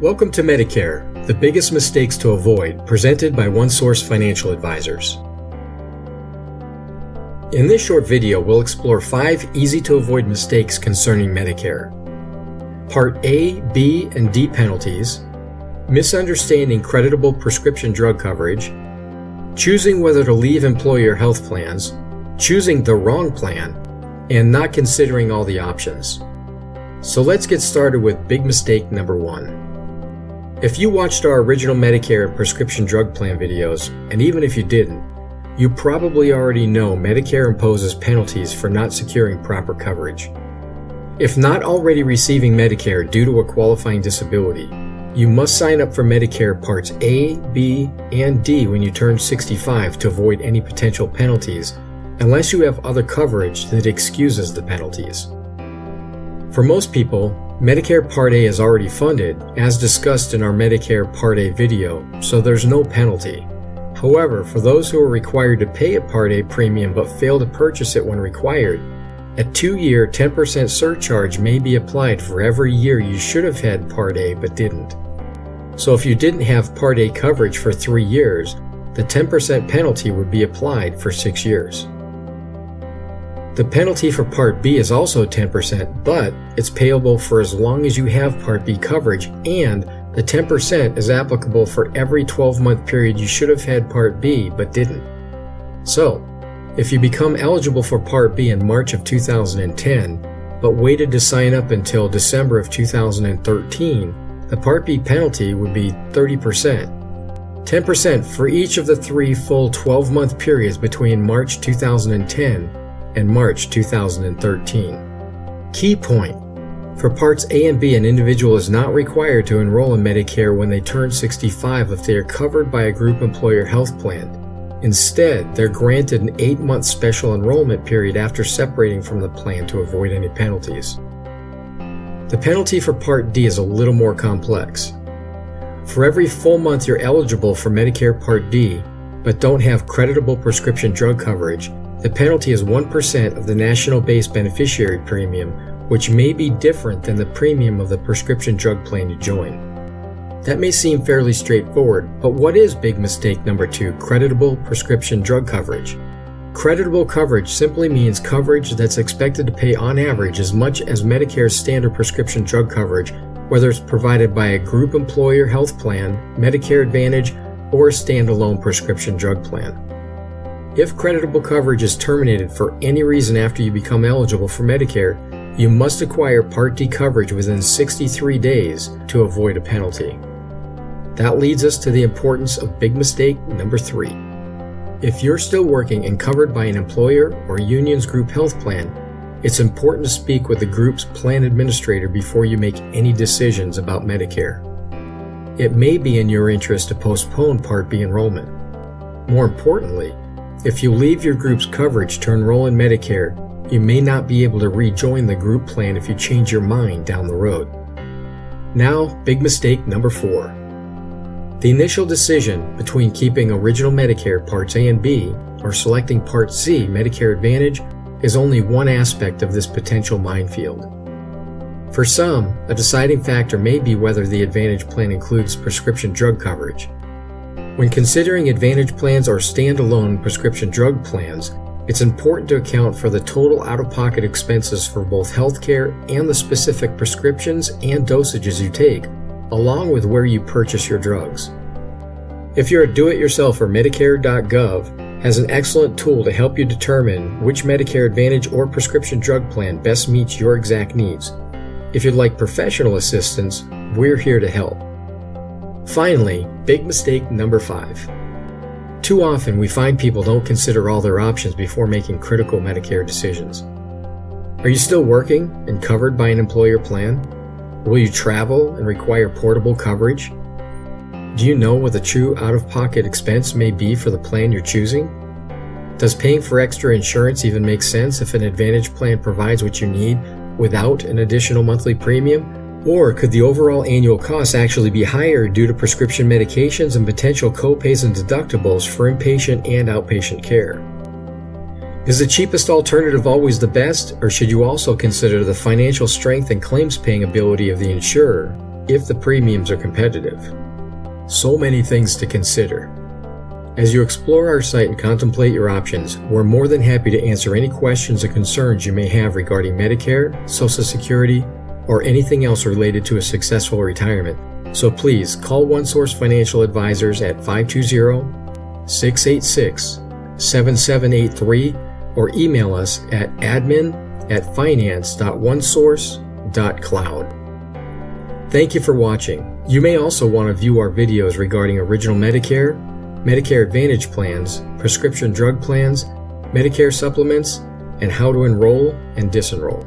Welcome to Medicare, the biggest mistakes to avoid, presented by OneSource Financial Advisors. In this short video, we'll explore 5 easy-to-avoid mistakes concerning Medicare. Part A, B, and D penalties, misunderstanding creditable prescription drug coverage, choosing whether to leave employer health plans, choosing the wrong plan, and not considering all the options. So let's get started with big mistake number 1. If you watched our original Medicare and prescription drug plan videos, and even if you didn't, you probably already know Medicare imposes penalties for not securing proper coverage. If not already receiving Medicare due to a qualifying disability, you must sign up for Medicare Parts A, B, and D when you turn 65 to avoid any potential penalties, unless you have other coverage that excuses the penalties. For most people, Medicare Part A is already funded, as discussed in our Medicare Part A video, so there's no penalty. However, for those who are required to pay a Part A premium but fail to purchase it when required, a 2-year 10% surcharge may be applied for every year you should have had Part A but didn't. So if you didn't have Part A coverage for 3 years, the 10% penalty would be applied for 6 years. The penalty for Part B is also 10%, but it's payable for as long as you have Part B coverage, and the 10% is applicable for every 12-month period you should have had Part B but didn't. So, if you become eligible for Part B in March of 2010, but waited to sign up until December of 2013, the Part B penalty would be 30%. 10% for each of the 3 full 12-month periods between March 2010 and March 2013. Key point: for Parts A and B, an individual is not required to enroll in Medicare when they turn 65 if they are covered by a group employer health plan. Instead, they're granted an 8-month special enrollment period after separating from the plan to avoid any penalties. The penalty for Part D is a little more complex. For every full month you're eligible for Medicare Part D, but don't have creditable prescription drug coverage, the penalty is 1% of the national base beneficiary premium, which may be different than the premium of the prescription drug plan you join. That may seem fairly straightforward, but what is big mistake number 2, creditable prescription drug coverage? Creditable coverage simply means coverage that's expected to pay on average as much as Medicare's standard prescription drug coverage, whether it's provided by a group employer health plan, Medicare Advantage, or a standalone prescription drug plan. If creditable coverage is terminated for any reason after you become eligible for Medicare, you must acquire Part D coverage within 63 days to avoid a penalty. That leads us to the importance of big mistake number 3. If you're still working and covered by an employer or union's group health plan, it's important to speak with the group's plan administrator before you make any decisions about Medicare. It may be in your interest to postpone Part B enrollment. More importantly, if you leave your group's coverage to enroll in Medicare, you may not be able to rejoin the group plan if you change your mind down the road. Now, big mistake number 4. The initial decision between keeping original Medicare Parts A and B or selecting Part C Medicare Advantage is only one aspect of this potential minefield. For some, a deciding factor may be whether the Advantage plan includes prescription drug coverage. When considering Advantage plans or standalone prescription drug plans, it's important to account for the total out-of-pocket expenses for both healthcare and the specific prescriptions and dosages you take, along with where you purchase your drugs. If you're a do-it-yourselfer, Medicare.gov has an excellent tool to help you determine which Medicare Advantage or prescription drug plan best meets your exact needs. If you'd like professional assistance, we're here to help. Finally, big mistake number 5. Too often we find people don't consider all their options before making critical Medicare decisions. Are you still working and covered by an employer plan? Will you travel and require portable coverage? Do you know what the true out-of-pocket expense may be for the plan you're choosing? Does paying for extra insurance even make sense if an Advantage plan provides what you need without an additional monthly premium? Or could the overall annual cost actually be higher due to prescription medications and potential co-pays and deductibles for inpatient and outpatient care? Is the cheapest alternative always the best, or should you also consider the financial strength and claims paying ability of the insurer, if the premiums are competitive. So many things to consider. As you explore our site and contemplate your options, we're more than happy to answer any questions or concerns you may have regarding Medicare, Social Security, or anything else related to a successful retirement. So please call OneSource Financial Advisors at 520-686-7783 or email us at admin@finance.onesource.cloud. Thank you for watching. You may also want to view our videos regarding Original Medicare, Medicare Advantage plans, prescription drug plans, Medicare supplements, and how to enroll and disenroll.